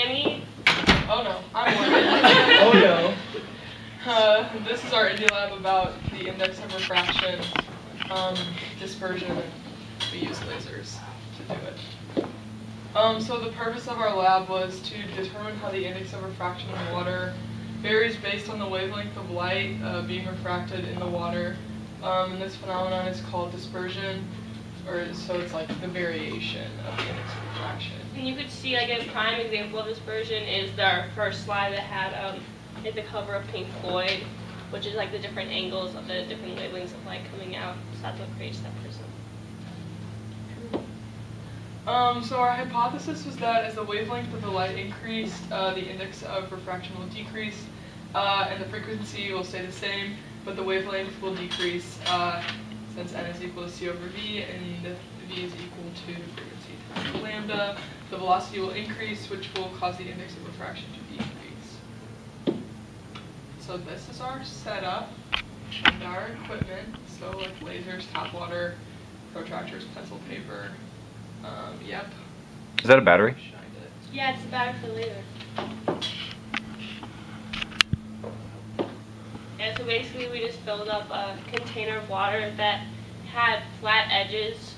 Sammy. Oh no, I'm Morgan. Oh no. This is our Indie Lab about the index of refraction, dispersion, and we use lasers to do it. So the purpose of our lab was to determine how the index of refraction in water varies based on the wavelength of light being refracted in the water. And this phenomenon is called dispersion, so it's like the variation of the index of refraction. And you could see like a prime example of dispersion is our first slide that had the cover of Pink Floyd, which is like the different angles of the different wavelengths of light coming out. So that's what creates that prism. So our hypothesis was that as the wavelength of the light increased, the index of refraction will decrease, and the frequency will stay the same, but the wavelength will decrease since n is equal to c over v, and v is equal to the frequency times lambda. The velocity will increase, which will cause the index of refraction to decrease. So this is our setup and our equipment. So like lasers, tap water, protractors, pencil paper. Yep. Is that a battery? Shined it. Yeah, it's a battery for later. Yeah, so basically we just filled up a container of water that had flat edges.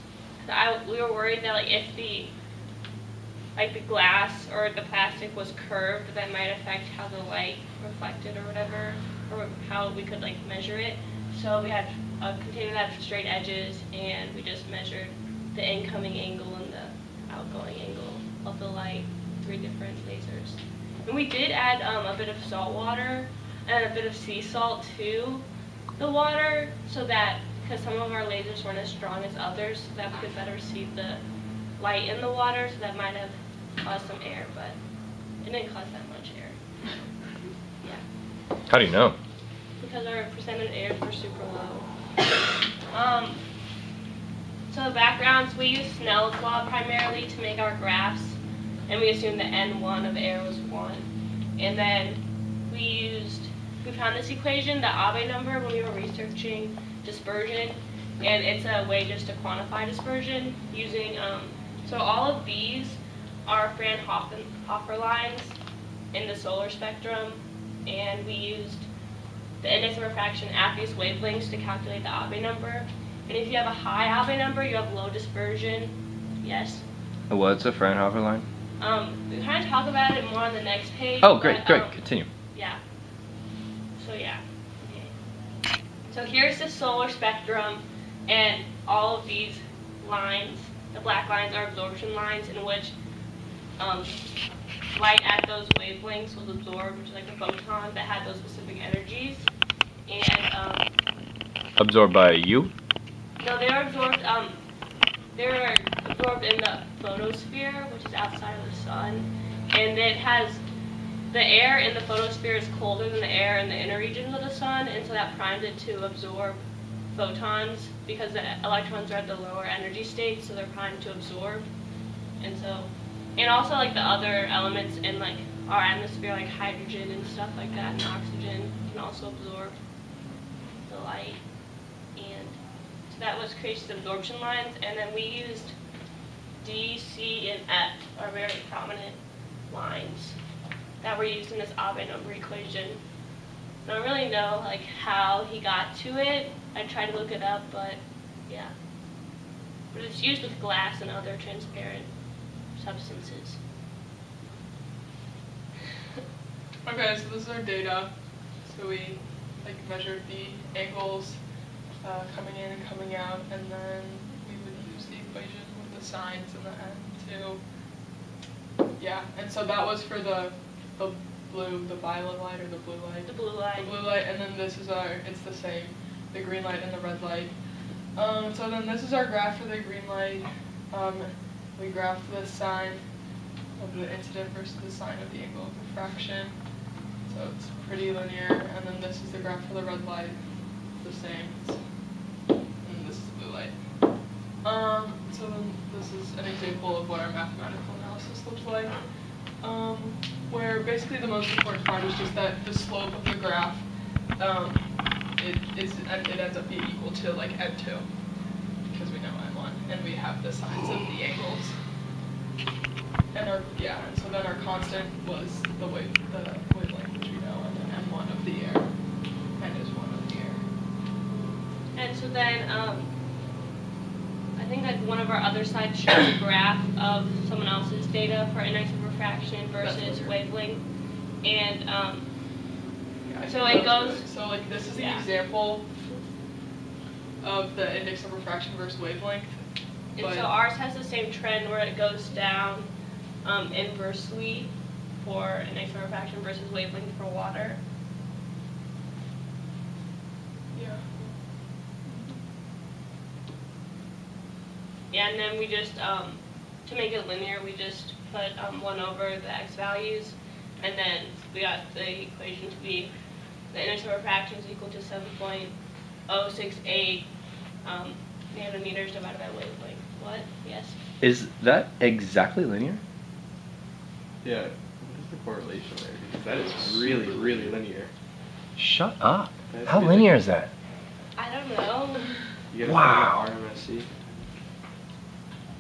We were worried that like if the glass or the plastic was curved, that might affect how the light reflected or whatever, or how we could like measure it. So we had a container that had straight edges, and we just measured the incoming angle and the outgoing angle of the light, 3 different lasers. And we did add a bit of salt water and a bit of sea salt to the water, so that, because some of our lasers weren't as strong as others, so that we could better see the light in the water, so that might have caused some air, but it didn't cause that much air. Yeah. How do you know? Because our percent of airs were super low. So the backgrounds, we used Snell's law primarily to make our graphs, and we assumed that N1 of air was 1. And then we found this equation, the Abbe number, when we were researching dispersion, and it's a way just to quantify dispersion using, so all of these are Fraunhofer lines in the solar spectrum, and we used the index of refraction at these wavelengths to calculate the Abbe number. And if you have a high Abbe number, you have low dispersion. Yes? What's a Fraunhofer line? We kind of talk about it more on the next page. Oh, great, but, great. Continue. Yeah. So yeah. Okay. So here's the solar spectrum, and all of these lines, the black lines, are absorption lines in which light at those wavelengths was absorbed, which is like a photon that had those specific energies. And Absorbed by you? no, they were absorbed. They were absorbed in the photosphere, which is outside of the sun, and it has the air in the photosphere is colder than the air in the inner regions of the sun, and so that primed it to absorb photons because the electrons are at the lower energy state, so they're primed to absorb. And also like the other elements in like our atmosphere, like hydrogen and stuff like that, and oxygen can also absorb the light. And so that was creates absorption lines, and then we used D, C, and F are very prominent lines that were used in this Abbe number equation. I don't really know like how he got to it. I tried to look it up, but yeah. But it's used with glass and other transparent substances. Okay, so this is our data. So we measured the angles coming in and coming out, and then we would use the equation with the signs in the end too. Yeah, and so that was for the violet light or the blue light. The blue light. The blue light, and then this is it's the same, the green light and the red light. So then this is our graph for the green light. We graphed the sign of the incident versus the sign of the angle of refraction. So it's pretty linear, and then this is the graph for the red light, the same, and this is the blue light. So then this is an example of what our mathematical analysis looks like, where basically the most important part is just that the slope of the graph, it ends up being equal to like n2, because we know n1, and we have the signs of the angles. And so then our constant was the wavelength, which we know, and then m1 of the air, n is 1 of the air. And so then, I think like one of our other slides shows a graph of someone else's data for index of refraction versus wavelength. And Yeah, I so think it that was goes. good. So like this is the Yeah. example of the index of refraction versus wavelength. And But so ours has the same trend where it goes down inversely for index of refraction versus wavelength for water. yeah. Yeah, and then we just, to make it linear, we just put 1 over the x values, and then we got the equation to be the index of refraction is equal to 7.068 nanometers divided by wavelength. What? Yes? Is that exactly linear? Yeah. What is the correlation there? Because that is really, really linear. Shut up. That's How really- linear is that? I don't know. You gotta Wow. find the RMSE.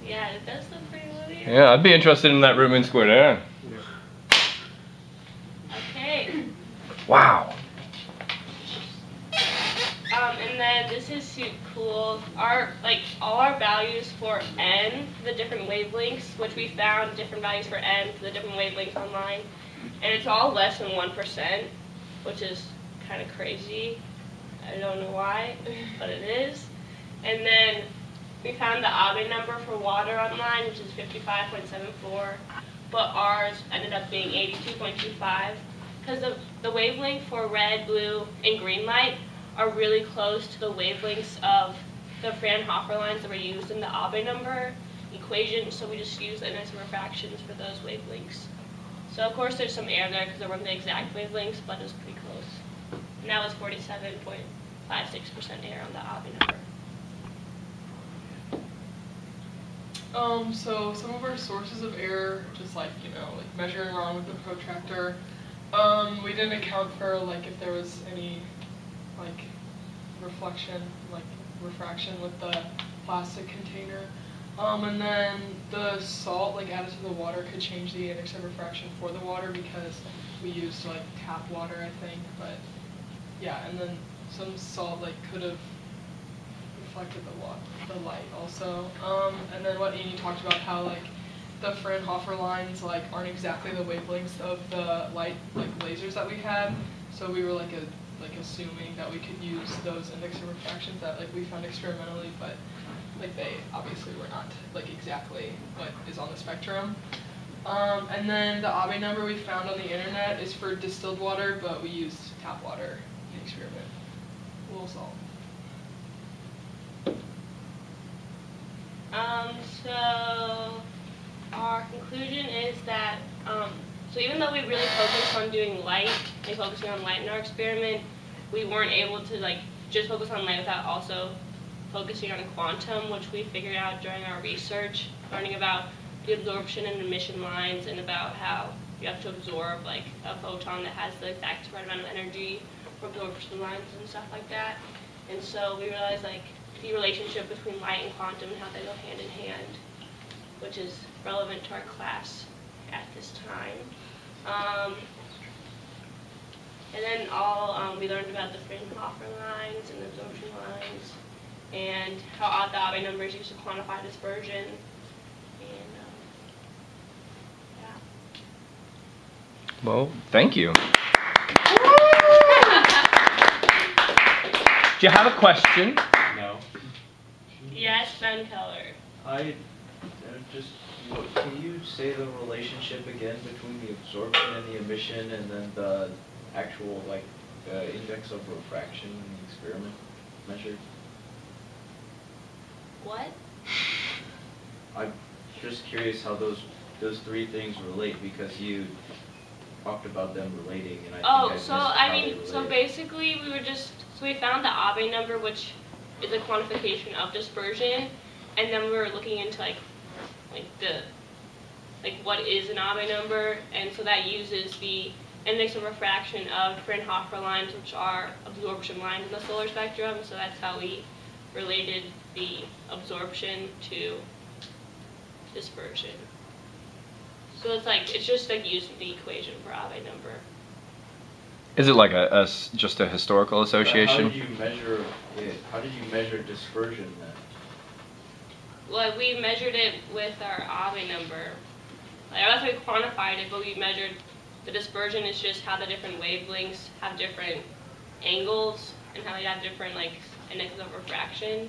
Yeah, it does look pretty linear. Yeah, I'd be interested in that root mean squared error. Yeah. Okay. Wow. And then this is super cool. All our values for n, the different wavelengths, which we found different values for n for the different wavelengths online, and it's all less than 1%, which is kind of crazy. I don't know why, but it is. And then we found the Abbe number for water online, which is 55.74, but ours ended up being 82.25, because the wavelength for red, blue, and green light are really close to the wavelengths of the Fraunhofer lines that were used in the Abbe number equation, so we just use the index of refractions for those wavelengths. So of course there's some error there because they weren't the exact wavelengths, but it was pretty close. And that was 47.56% error on the Abbe number. So some of our sources of error, just like, measuring wrong with the protractor. We didn't account for, if there was any, refraction with the plastic container. And then the salt, added to the water could change the index of refraction for the water because we used, tap water, I think. But, yeah, and then some salt, could have reflected the light also. And then what Amy talked about, how the Fraunhofer lines aren't exactly the wavelengths of the light lasers that we had. So we were assuming that we could use those index of refractions that we found experimentally, but they obviously were not exactly what is on the spectrum. And then the Abbe number we found on the internet is for distilled water, but we used tap water in the experiment. A little salt. So our conclusion is that, so even though we really focused on doing light and focusing on light in our experiment, we weren't able to just focus on light without also focusing on quantum, which we figured out during our research, learning about the absorption and emission lines and about how you have to absorb a photon that has the exact right amount of energy for absorption lines and stuff like that. And so we realized the relationship between light and quantum and how they go hand in hand, which is relevant to our class at this time. And then we learned about the Fraunhofer lines and the absorption lines, and how the Abbe number is used to quantify dispersion. And yeah. Well, thank you. Do you have a question? No. Yes, Ben Keller. Can you say the relationship again between the absorption and the emission, and then the actual index of refraction in the experiment measured? What? I'm just curious how those three things relate, because you talked about them relating, and I think So basically we found the Abbe number, which is a quantification of dispersion, and then we were looking into what is an Abbe number, and so that uses the index of refraction of Fraunhofer lines, which are absorption lines in the solar spectrum, so that's how we related the absorption to dispersion. So it's just like using the equation for Abbe number. Is it like just a historical How association? did you measure it? How did you measure dispersion then? Well, we measured it with our Abbe number. Like, that's how we quantified it, but we measured the dispersion is just how the different wavelengths have different angles and how they have different indexes of refraction,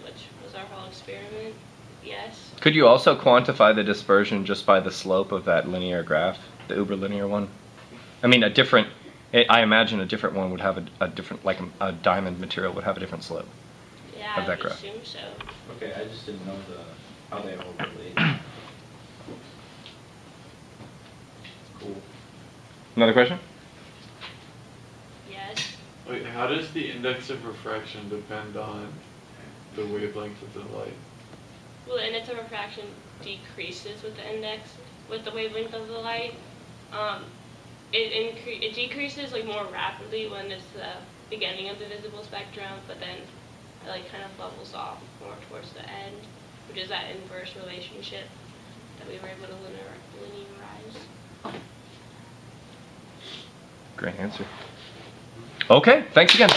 which was our whole experiment. Yes. Could you also quantify the dispersion just by the slope of that linear graph, the uberlinear one? I mean, I imagine a different one would have a different, like a diamond material would have a different slope. Yeah, Of I that would graph. assume so. Okay, I just didn't know how they all relate. Cool. Another question? Yes. Wait, how does the index of refraction depend on the wavelength of the light? Well, the index of refraction decreases with the wavelength of the light. It decreases more rapidly when it's the beginning of the visible spectrum, but then it kind of levels off more towards the end, which is that inverse relationship that we were able to linearize. Great answer. Okay, thanks again.